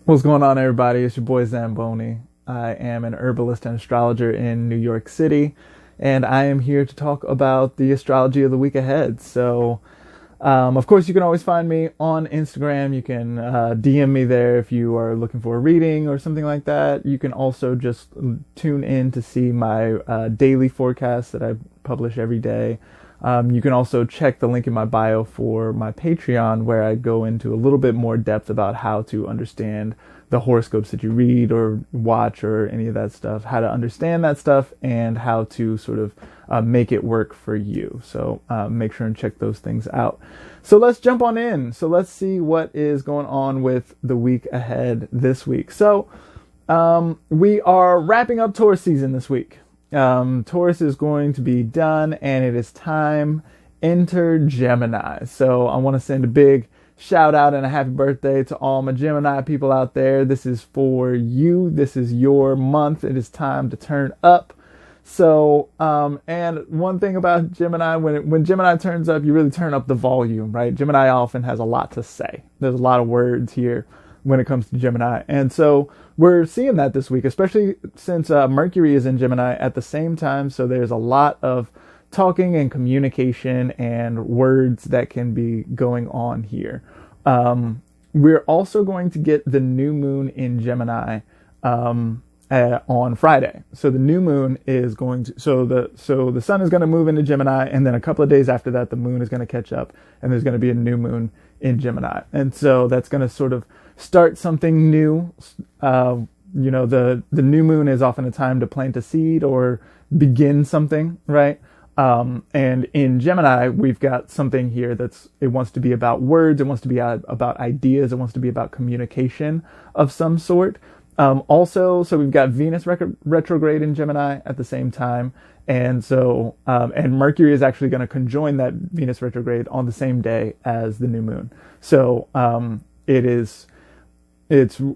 What's going on, everybody? It's your boy Zamboni. I am an herbalist and astrologer in New York City, and I am here to talk about the astrology of the week ahead. Of course, you can always find me on Instagram. You can DM me there if you are looking for a reading or something like that. You can also just tune in to see my daily forecast that I publish every day. You can also check the link in my bio for my Patreon, where I go into a little bit more depth about how to understand the horoscopes that you read or watch or any of that stuff, how to understand that stuff, and how to sort of make it work for you. So make sure and check those things out. So let's jump on in. So let's see what is going on with the week ahead this week. We are wrapping up Taurus season this week. Taurus is going to be done, and it is time enter Gemini. So I want to send a big shout out and a happy birthday to all my Gemini people out there. This is for you. This is your month. It is time to turn up. And one thing about Gemini, when Gemini turns up, you really turn up the volume, right? Gemini often has a lot to say. There's a lot of words here when it comes to Gemini. And so we're seeing that this week, especially since Mercury is in Gemini at the same time. So there's a lot of talking and communication and words that can be going on here. We're also going to get the new moon in Gemini on Friday. So the new moon is going to, so the sun is going to move into Gemini, and then a couple of days after that, the moon is going to catch up, and there's going to be a new moon in Gemini. And so that's going to sort of start something new. The new moon is often a time to plant a seed or begin something, right? And in Gemini, we've got something here it wants to be about words, it wants to be about ideas, it wants to be about communication of some sort. So we've got Venus retrograde in Gemini at the same time. And and Mercury is actually going to conjoin that Venus retrograde on the same day as the new moon. So,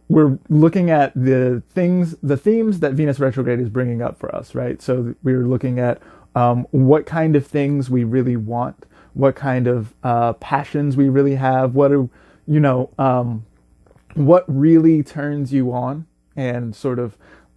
we're looking at the themes that Venus retrograde is bringing up for us, right? So we're looking at, what kind of things we really want, what kind of, passions we really have, what really turns you on, and sort of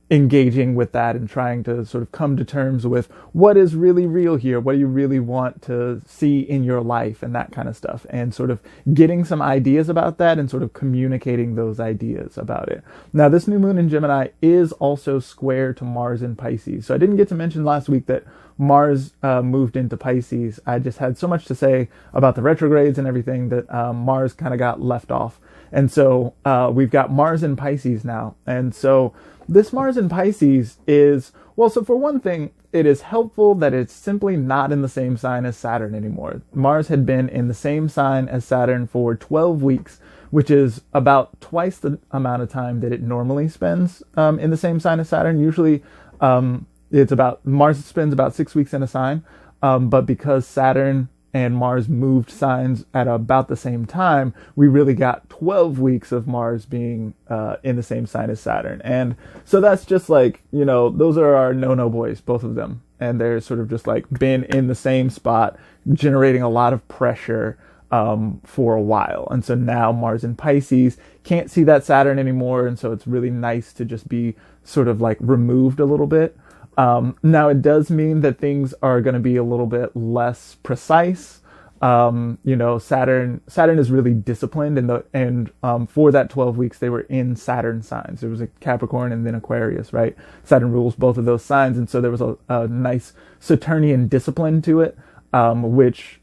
engaging with that and trying to sort of come to terms with what is really real here, what do you really want to see in your life, and that kind of stuff, and sort of getting some ideas about that and sort of communicating those ideas about it. Now, this new moon in Gemini is also square to Mars in Pisces. So I didn't get to mention last week that Mars moved into Pisces. I just had so much to say about the retrogrades and everything that Mars kind of got left off. And so we've got Mars in Pisces now. And so this Mars in Pisces is, so for one thing, it is helpful that it's simply not in the same sign as Saturn anymore. Mars had been in the same sign as Saturn for 12 weeks, which is about twice the amount of time that it normally spends in the same sign as Saturn. Usually Mars spends about 6 weeks in a sign, but because Saturn and Mars moved signs at about the same time, we really got 12 weeks of Mars being in the same sign as Saturn. And so that's just like, those are our no-no boys, both of them. And they're sort of just like been in the same spot, generating a lot of pressure for a while. And so now Mars in Pisces can't see that Saturn anymore. And so it's really nice to just be sort of like removed a little bit. Now it does mean that things are going to be a little bit less precise. Saturn is really disciplined, and for that 12 weeks they were in Saturn signs. There was a Capricorn and then Aquarius, right? Saturn rules both of those signs, and so there was a nice Saturnian discipline to it, which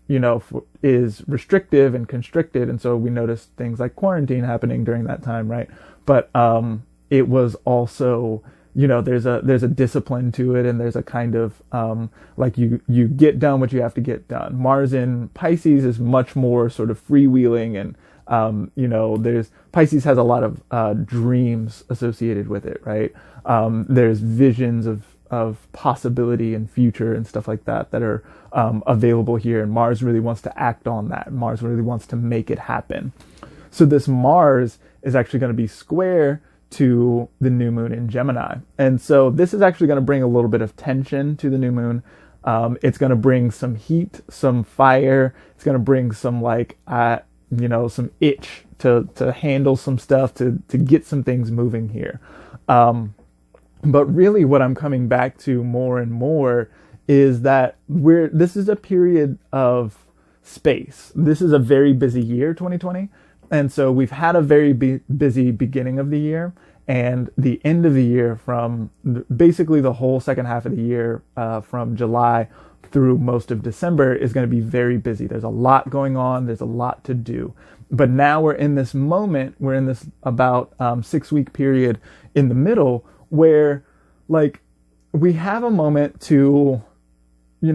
is restrictive and constricted, and so we noticed things like quarantine happening during that time, right? But it was also, there's a discipline to it, and there's a kind of, you get done what you have to get done. Mars in Pisces is much more sort of freewheeling, and, Pisces has a lot of, dreams associated with it, right? There's visions of possibility and future and stuff like that are, available here. And Mars really wants to act on that. Mars really wants to make it happen. So this Mars is actually going to be square to the new moon in Gemini. And so this is actually going to bring a little bit of tension to the new moon. It's going to bring some heat, some fire. It's going to bring some some itch to handle some stuff, to get some things moving here. But really what I'm coming back to more and more is that this is a period of space. This is a very busy year, 2020. And so we've had a very busy beginning of the year, and the end of the year, from basically the whole second half of the year, from July through most of December, is going to be very busy. There's a lot going on. There's a lot to do. But now we're in this moment, we're in this about 6-week period in the middle where, like, we have a moment to,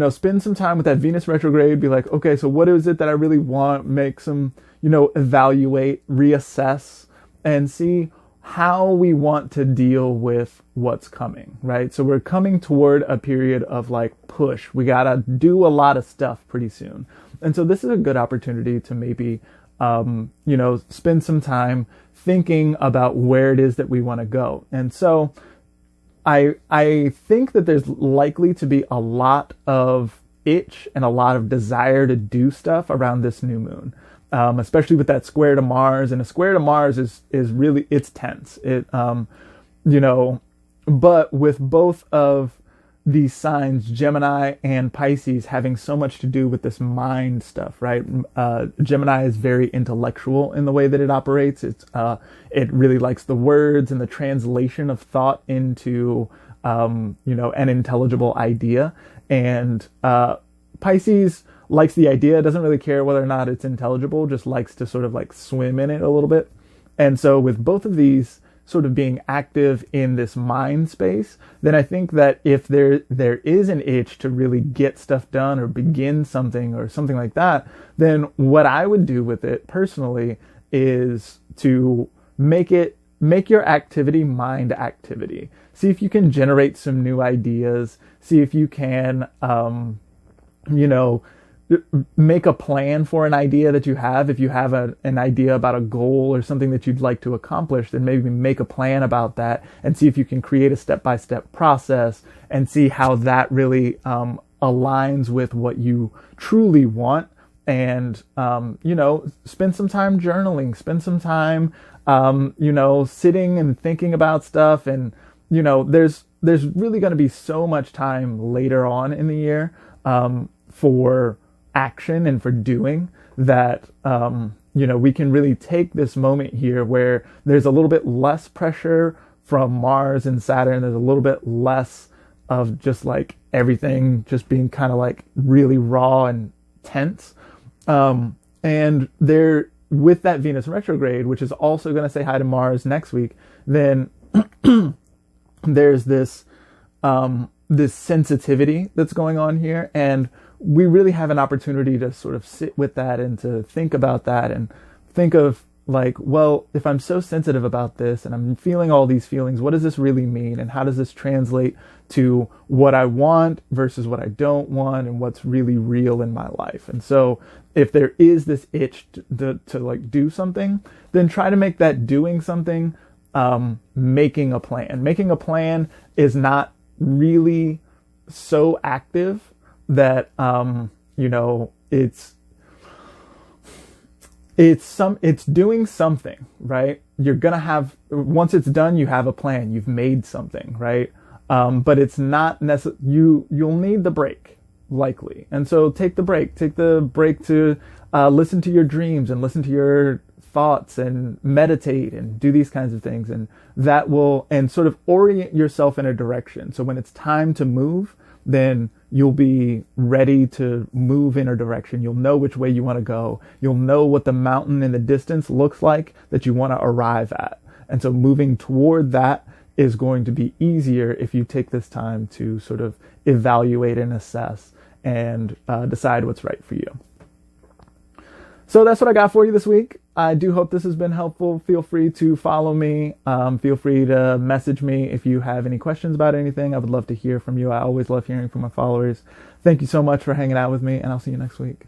spend some time with that Venus retrograde, be like, okay, so what is it that I really want? Make some, evaluate, reassess, and see how we want to deal with what's coming, right? So we're coming toward a period of like push. We got to do a lot of stuff pretty soon. And so this is a good opportunity to maybe, spend some time thinking about where it is that we want to go. And so I think that there's likely to be a lot of itch and a lot of desire to do stuff around this new moon, especially with that square to Mars. And a square to Mars is really, it's tense. But with both of these signs, Gemini and Pisces, having so much to do with this mind stuff, right? Gemini is very intellectual in the way that it operates. It really likes the words and the translation of thought into, an intelligible idea. And Pisces likes the idea, doesn't really care whether or not it's intelligible, just likes to sort of like swim in it a little bit. And so with both of these sort of being active in this mind space, then I think that if there is an itch to really get stuff done or begin something or something like that, then what I would do with it personally is to make your activity mind activity. See if you can generate some new ideas. See if you can, make a plan for an idea that you have. If you have an idea about a goal or something that you'd like to accomplish, then maybe make a plan about that and see if you can create a step-by-step process and see how that really aligns with what you truly want. And, spend some time journaling, spend some time, sitting and thinking about stuff. And, there's really going to be so much time later on in the year for action and for doing that, we can really take this moment here where there's a little bit less pressure from Mars and Saturn. There's a little bit less of just like everything just being kind of like really raw and tense. And there, with that Venus retrograde, which is also going to say hi to Mars next week, then there's this sensitivity that's going on here. And we really have an opportunity to sort of sit with that and to think about that and think of like, well, if I'm so sensitive about this and I'm feeling all these feelings, what does this really mean? And how does this translate to what I want versus what I don't want and what's really real in my life? And so if there is this itch to like do something, then try to make that doing something, making a plan. Making a plan is not really so active that, it's doing something, right? You're going to have, once it's done, you have a plan, you've made something, right? But it's not you'll need the break, likely. And so take the break to, listen to your dreams and listen to your thoughts and meditate and do these kinds of things. And that will, and sort of orient yourself in a direction. So when it's time to move, then you'll be ready to move in a direction. You'll know which way you want to go. You'll know what the mountain in the distance looks like that you want to arrive at. And so moving toward that is going to be easier if you take this time to sort of evaluate and assess and decide what's right for you. So that's what I got for you this week. I do hope this has been helpful. Feel free to follow me. Feel free to message me if you have any questions about anything. I would love to hear from you. I always love hearing from my followers. Thank you so much for hanging out with me, and I'll see you next week.